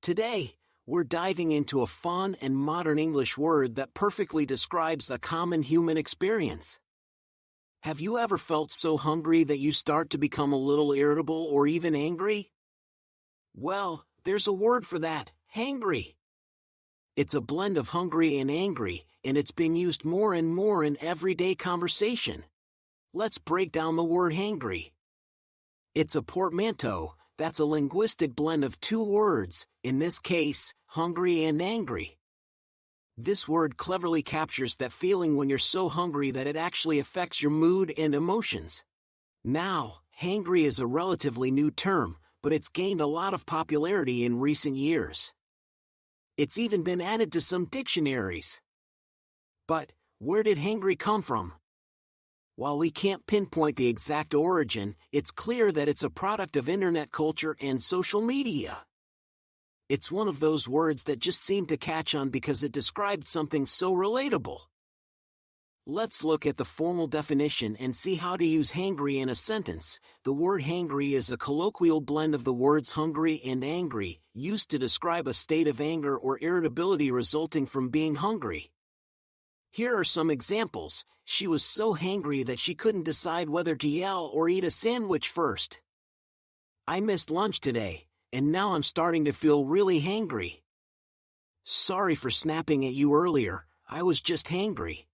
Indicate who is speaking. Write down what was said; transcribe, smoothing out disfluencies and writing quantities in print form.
Speaker 1: Today, we're diving into a fun and modern English word that perfectly describes a common human experience. Have you ever felt so hungry that you start to become a little irritable or even angry? Well, there's a word for that, hangry. It's a blend of hungry and angry, and it's been used more and more in everyday conversation. Let's break down the word hangry. It's a portmanteau, that's a linguistic blend of two words, in this case, hungry and angry. This word cleverly captures that feeling when you're so hungry that it actually affects your mood and emotions. Now, hangry is a relatively new term, but it's gained a lot of popularity in recent years. It's even been added to some dictionaries. But, where did hangry come from? While we can't pinpoint the exact origin, it's clear that it's a product of internet culture and social media. It's one of those words that just seemed to catch on because it described something so relatable. Let's look at the formal definition and see how to use hangry in a sentence. The word hangry is a colloquial blend of the words hungry and angry, used to describe a state of anger or irritability resulting from being hungry. Here are some examples. She was so hangry that she couldn't decide whether to yell or eat a sandwich first. I missed lunch today, and now I'm starting to feel really hangry. Sorry for snapping at you earlier, I was just hangry.